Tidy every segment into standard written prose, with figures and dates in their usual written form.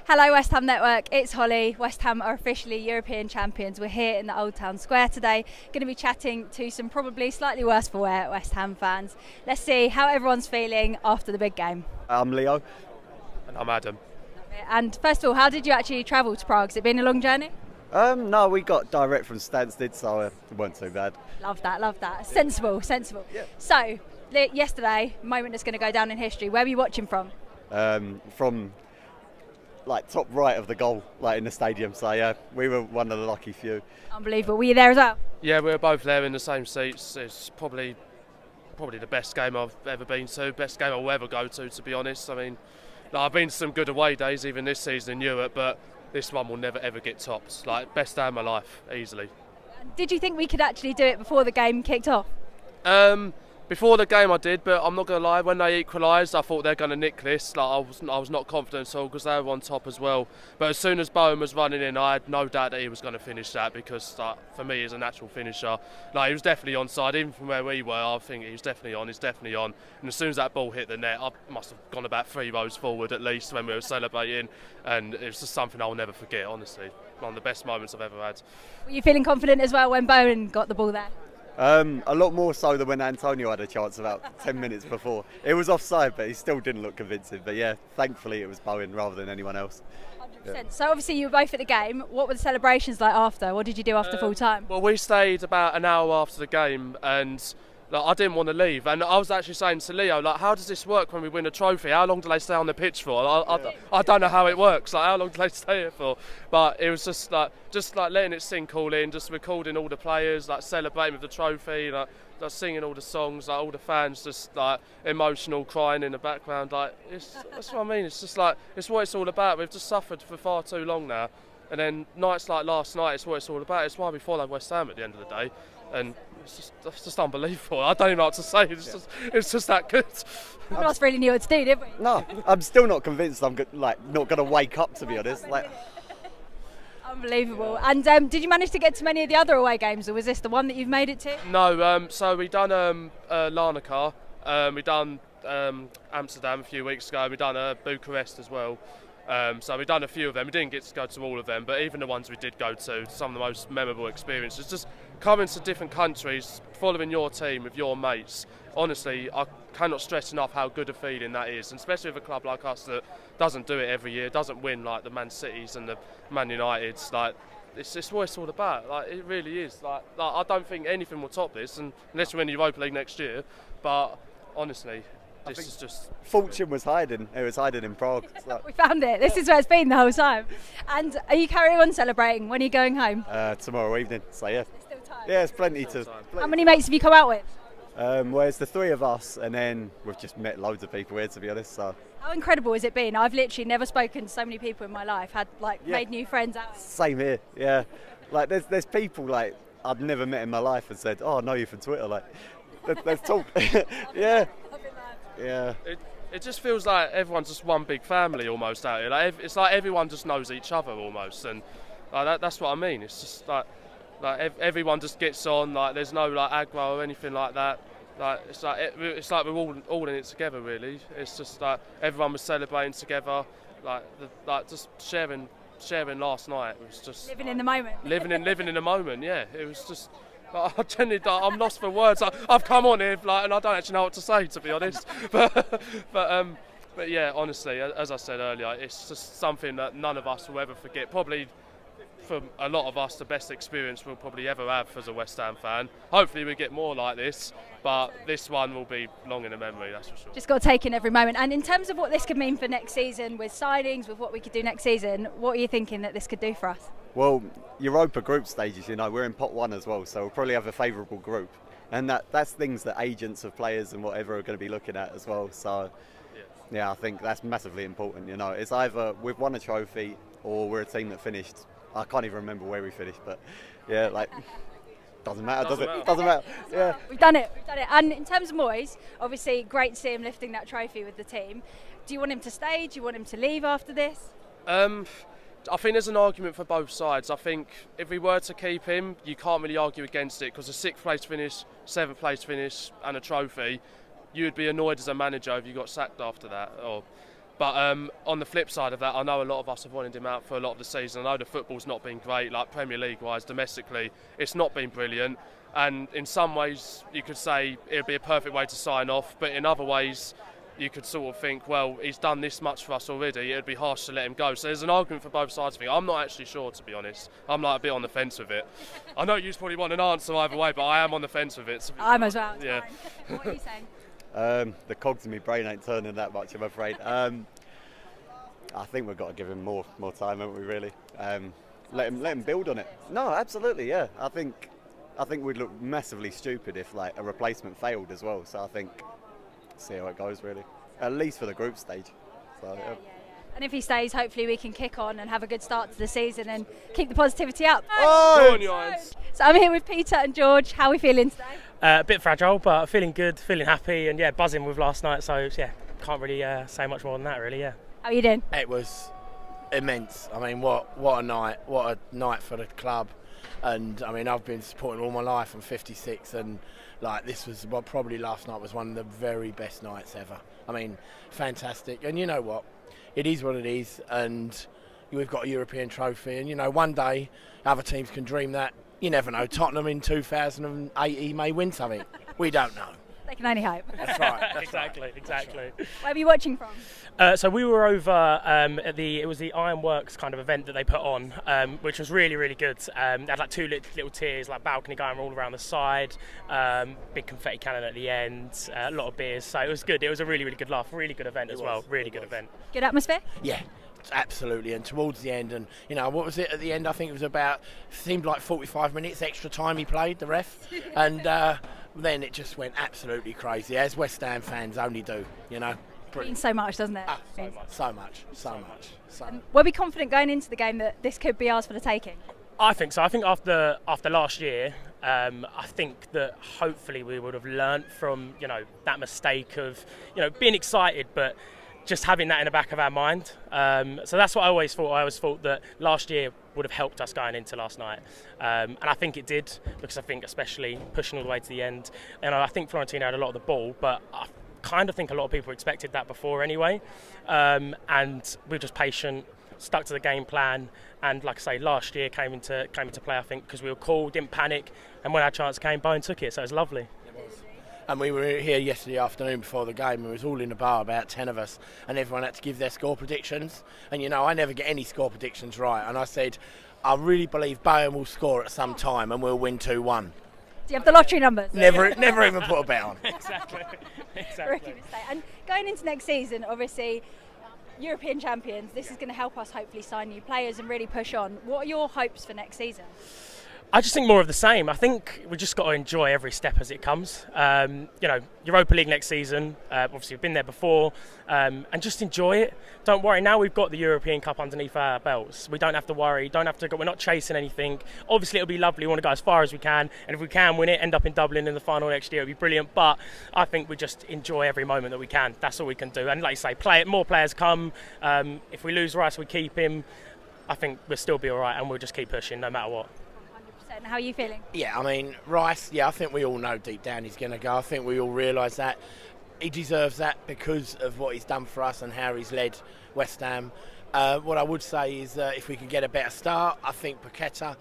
Hello West Ham Network, it's Holly. West Ham are officially European champions. We're here in the Old Town Square today, going to be chatting to some probably slightly worse for wear West Ham fans. Let's see how everyone's feeling after the big game. I'm Leo. And I'm Adam. And first of all, how did you actually travel to Prague? Has it been a long journey? No, we got direct from Stansted, so it weren't too bad. Love that. Sensible. Yeah. So, yesterday, moment that's going to go down in history. Where were you watching from? From like top right of the goal, like in the stadium. So yeah, we were one of the lucky few. Unbelievable. Were you there as well? Yeah, we were both there in the same seats. It's probably the best game I've ever been to, best game I'll ever go to be honest. I mean, I've been to some good away days even this season in Europe, but this one will never ever get topped. Like, best day of my life, easily. Did you think we could actually do it before the game kicked off? Before the game I did, but I'm not going to lie, when they equalised I thought they're going to nick this. Like, I was not confident at all because they were on top as well. But as soon as Bowen was running in, I had no doubt that he was going to finish that because for me he's a natural finisher. Like, he was definitely onside, even from where we were. I think he's definitely on. And as soon as that ball hit the net, I must have gone about 3 rows forward at least when we were celebrating, and it's just something I'll never forget, honestly. One of the best moments I've ever had. Were you feeling confident as well when Bowen got the ball there? A lot more so than when Antonio had a chance about 10 minutes before. It was offside, but he still didn't look convincing. But yeah, thankfully it was Bowen rather than anyone else. 100%. Yeah. So obviously you were both at the game. What were the celebrations like after? What did you do after full time? Well, we stayed about an hour after the game, and I didn't want to leave. And I was actually saying to Leo, how does this work when we win a trophy? How long do they stay on the pitch for? I don't know how it works. How long do they stay here for? But it was just letting it sink all in, just recording all the players, celebrating with the trophy, singing all the songs, all the fans just emotional, crying in the background. That's what I mean. It's just it's what it's all about. We've just suffered for far too long now. And then nights like last night, it's what it's all about. It's why we follow West Ham at the end of the day. And it's just unbelievable. I don't even know what to say. It's just that good. None of us really knew what to do, did we? No, I'm still not convinced. I'm not going to wake up, to be honest. Unbelievable. And did you manage to get to many of the other away games, or was this the one that you've made it to? No. So we done Larnaca. We done Amsterdam a few weeks ago. We done Bucharest as well. So we've done a few of them. We didn't get to go to all of them, but even the ones we did go to, some of the most memorable experiences. Just coming to different countries, following your team with your mates. Honestly, I cannot stress enough how good a feeling that is, and especially with a club like us that doesn't do it every year, doesn't win like the Man Cities and the Man Uniteds. It's what it's all about. It really is. I don't think anything will top this, unless we win the Europa League next year. But honestly, this is just... Fortune was hiding. It was hiding in Prague. We found it. This is where it's been the whole time. And are you carrying on celebrating? When are you going home? Tomorrow evening. So yeah. There's still time. Yeah, it's plenty to... How many mates have you come out with? Well, it's the three of us, and then we've just met loads of people here, to be honest. So. How incredible has it been? I've literally never spoken to so many people in my life. Made new friends out. Same here. Yeah. There's people I'd never met in my life and said, "Oh, I know you from Twitter." Let's talk. Yeah. Yeah. It just feels like everyone's just one big family almost out here. It's like everyone just knows each other almost, and that's what I mean. It's just everyone just gets on. There's no aggro or anything like that. It's like we're all in it together really. It's just everyone was celebrating together. Just sharing last night. It was just living in the moment. Living in the moment. Yeah, it was just. I'm lost for words. I've come on here and I don't actually know what to say, to be honest. But yeah, honestly, as I said earlier, it's just something that none of us will ever forget. Probably for a lot of us, the best experience we'll probably ever have as a West Ham fan. Hopefully we get more like this, but this one will be long in the memory, that's for sure. Just got to take in every moment. And in terms of what this could mean for next season, with signings, with what we could do next season, what are you thinking that this could do for us? Well, Europa group stages, we're in pot 1 as well, so we'll probably have a favourable group. And that's things that agents of players and whatever are going to be looking at as well. So, yeah, I think that's massively important. It's either we've won a trophy or we're a team that finished. I can't even remember where we finished, but yeah, doesn't matter, does it? Doesn't matter. Yeah. We've done it. And in terms of Moyes, obviously great to see him lifting that trophy with the team. Do you want him to stay? Do you want him to leave after this? I think there's an argument for both sides. I think if we were to keep him, you can't really argue against it because a 6th place finish, 7th place finish and a trophy, you would be annoyed as a manager if you got sacked after that. But on the flip side of that, I know a lot of us have wanted him out for a lot of the season. I know the football's not been great, like Premier League-wise, domestically, it's not been brilliant. And in some ways, you could say it would be a perfect way to sign off. But in other ways, you could sort of think, well, he's done this much for us already, it would be harsh to let him go. So there's an argument for both sides of it. I'm not actually sure, to be honest. I'm like a bit on the fence with it. I know you probably want an answer either way, but I am on the fence with it. I'm as well. Yeah. What are you saying? The cogs in my brain ain't turning that much, I'm afraid. I think we've got to give him more time, haven't we? Really, let him build on it. No, absolutely, yeah. I think we'd look massively stupid if like a replacement failed as well. So I think see how it goes, really. At least for the group stage. So, yeah. And if he stays, hopefully we can kick on and have a good start to the season and keep the positivity up. Go on, Jans. So I'm here with Peter and George. How are we feeling today? A bit fragile, but feeling good, feeling happy, and yeah, buzzing with last night. So yeah, can't really say much more than that, really. Yeah. How are you doing? It was immense. I mean, what a night for the club. And I mean, I've been supporting all my life. I'm 56, and like this was probably last night was one of the very best nights ever. I mean, fantastic. And you know what? It is what it is, and we've got a European trophy. And you know, one day other teams can dream that. You never know. Tottenham in 2080 may win something. We don't know. They can only hope. That's right. Exactly. Where are you watching from? So we were over at it was the Ironworks kind of event that they put on, which was really, really good. They had like two little tiers, like balcony going all around the side, big confetti cannon at the end, a lot of beers. So it was good. It was a really, really good laugh, really good event as well. Really good event. Good atmosphere? Yeah. Absolutely, and towards the end, and you know, what was it at the end? I think it was seemed like 45 minutes extra time he played, the ref, and then it just went absolutely crazy, as West Ham fans only do, you know. Means so much, doesn't it? So much. We'll be confident going into the game that this could be ours for the taking. I think so. I think after last year, I think that hopefully we would have learnt from that mistake of being excited, but just having that in the back of our mind. So that's what I always thought. I always thought that last year would have helped us going into last night. And I think it did, because I think especially pushing all the way to the end. And I think Fiorentina had a lot of the ball, but I kind of think a lot of people expected that before anyway. And we were just patient, stuck to the game plan. And like I say, last year came into play, I think, because we were cool, didn't panic. And when our chance came, Bowen took it. So it was lovely. And we were here yesterday afternoon before the game, and it was all in the bar, about 10 of us, and everyone had to give their score predictions. And I never get any score predictions right. And I said, I really believe Bowen will score at some time and we'll win 2-1. Do you have the lottery numbers? Never even put a bet on. Exactly. And going into next season, obviously, European champions, this is going to help us hopefully sign new players and really push on. What are your hopes for next season? I just think more of the same. I think we just got to enjoy every step as it comes. Europa League next season. Obviously, we've been there before, and just enjoy it. Don't worry. Now we've got the European Cup underneath our belts. We don't have to worry. We're not chasing anything. Obviously, it'll be lovely. We want to go as far as we can, and if we can win it, end up in Dublin in the final next year, it'll be brilliant. But I think we just enjoy every moment that we can. That's all we can do. And like you say, play it. More players come. If we lose Rice, we keep him. I think we'll still be all right, and we'll just keep pushing no matter what. How are you feeling? Yeah, I mean, Rice, I think we all know deep down he's going to go. I think we all realise that. He deserves that because of what he's done for us and how he's led West Ham. What I would say is if we can get a better start, I think Paqueta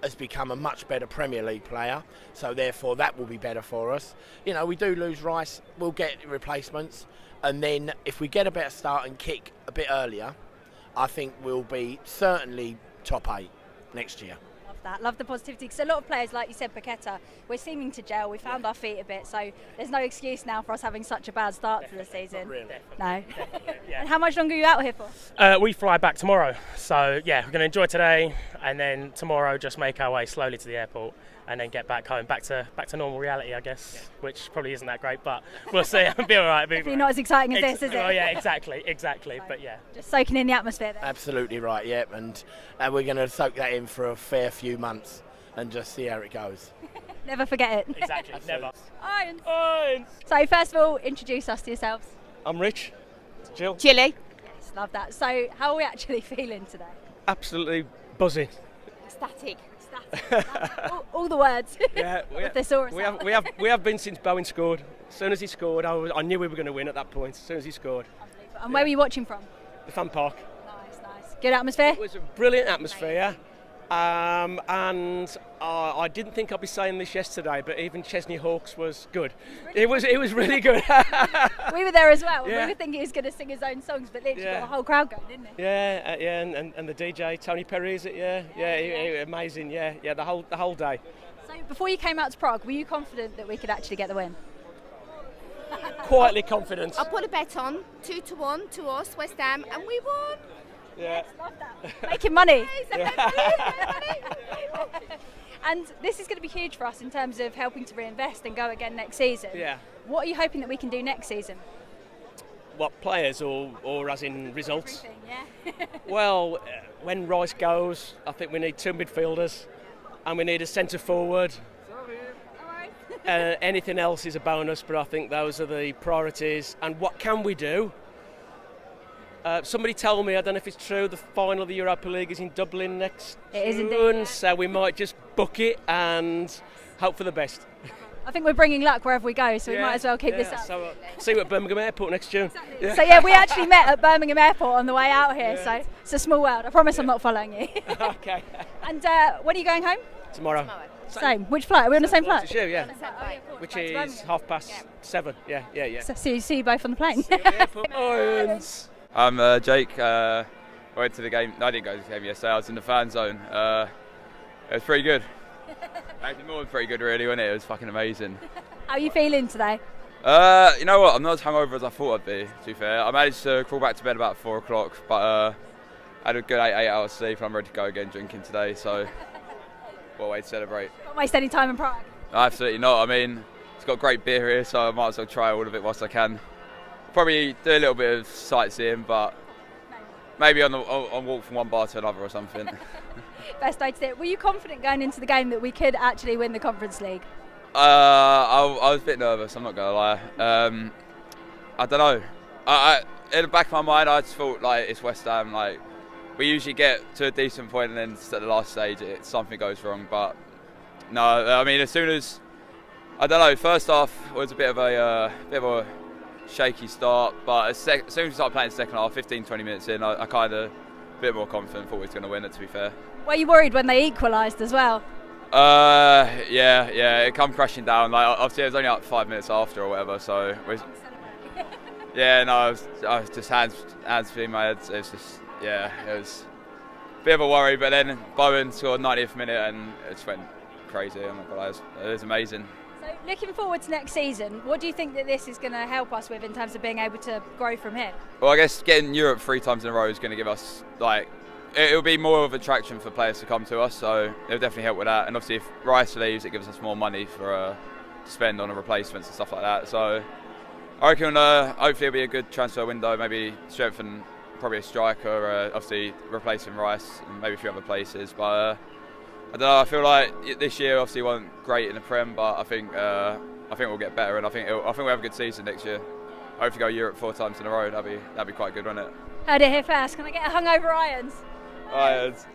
has become a much better Premier League player, so therefore that will be better for us. We do lose Rice, we'll get replacements, and then if we get a better start and kick a bit earlier, I think we'll be certainly top 8 next year. Love the positivity, because a lot of players, like you said, Paqueta, we're seeming to gel. We found our feet a bit, so there's no excuse now for us having such a bad start to the season. Really. No. Yeah. And how much longer are you out here for? We fly back tomorrow, so yeah, we're going to enjoy today, and then tomorrow just make our way slowly to the airport, and then get back home, back to normal reality, I guess, which probably isn't that great, but we'll see. It'll be all right. Definitely not as exciting as this, is it? Oh yeah, exactly. But yeah. Just soaking in the atmosphere there. Absolutely right, yep, and we're going to soak that in for a fair few months and just see how it goes. Never forget it. Exactly, never. Irons. So first of all, introduce us to yourselves. I'm Rich. Jill. Chilly. Yes, love that. So how are we actually feeling today? Absolutely buzzing. Ecstatic. all the words. Yeah, we have been since Bowen scored. As soon as he scored, I knew we were going to win at that point. As soon as he scored. And where were you watching from? The fan park. Nice. Good atmosphere? It was a brilliant atmosphere. And I didn't think I'd be saying this yesterday, but even Chesney Hawkes was good. It was really good. We were there as well. Yeah. We were thinking he was going to sing his own songs, but literally Yeah. got a whole crowd going, didn't he? Yeah, and the DJ Tony Perry, is it? Yeah, amazing. Yeah, the whole day. So before you came out to Prague, were you confident that we could actually get the win? Quietly confident. I put a bet on 2-1 to us, West Ham, and we won. Yeah. Love that. Making money. Yeah. And this is going to be huge for us in terms of helping to reinvest and go again next season. Yeah. What are you hoping that we can do next season? What, players or as in results? Everything, yeah. Well, when Rice goes, I think we need 2 midfielders and we need a centre forward. Anything else is a bonus, but I think those are the priorities. And what can we do? Somebody told me, I don't know if it's true, the final of the Europa League is in Dublin next It is June, indeed, yeah. so we might just book it and hope for the best. I think we're bringing luck wherever we go, so we might as well keep this up. So, see you at Birmingham Airport next June. So yeah, we actually met at Birmingham Airport on the way out here, so it's a small world. I promise I'm not following you. Okay. And when are you going home? Tomorrow. Same. Which flight? Are we on the same flight? To you, yeah. Which is 7:30. Yeah. So see you both on the plane. Lions. I'm Jake. I went to the game. I didn't go to the game yesterday. I was in the fan zone. It was pretty good. Actually, more than pretty good, really, wasn't it? It was fucking amazing. How are you feeling today? You know what? I'm not as hungover as I thought I'd be. To be fair, I managed to crawl back to bed about 4 o'clock, but I had a good 8 hours sleep. I'm ready to go again drinking today. So, what a way to celebrate? Don't waste any time in Prague. No, absolutely not. I mean, it's got great beer here, so I might as well try all of it whilst I can. Probably do a little bit of sightseeing, but maybe on walk from one bar to another or something. Best way to do it. Were you confident going into the game that we could actually win the Conference League? I was a bit nervous, I'm not going to lie. I don't know. In the back of my mind, I just thought like it's West Ham. Like we usually get to a decent point, and then at the last stage, something goes wrong. But no, I mean, as soon as I don't know, first half was a bit of a shaky start, but as soon as we started playing the second half, 15-20 minutes in, I kind of a bit more confident, thought we was going to win it, to be fair. Were you worried when they equalised as well? Yeah, it come crashing down. Like obviously it was only like 5 minutes after or whatever, so yeah, no, I was just hands between my head. It's just it was a bit of a worry, but then Bowen scored 90th minute and it just went crazy. I'm not gonna lie, it was amazing. So looking forward to next season, what do you think that this is going to help us with in terms of being able to grow from here? Well, I guess getting Europe 3 times in a row is going to give us like it'll be more of an attraction for players to come to us, so it'll definitely help with that. And obviously, if Rice leaves, it gives us more money for to spend on replacements and stuff like that. So I reckon hopefully it'll be a good transfer window. Maybe strengthen probably a striker, obviously replacing Rice and maybe a few other places. But I don't know. I feel like this year obviously wasn't great in the Prem, but I think we'll get better, and I think we'll have a good season next year. Hopefully go Europe 4 times in a row. That'd be quite good, wouldn't it? Heard it here first. Can I get a hungover Irons? Irons.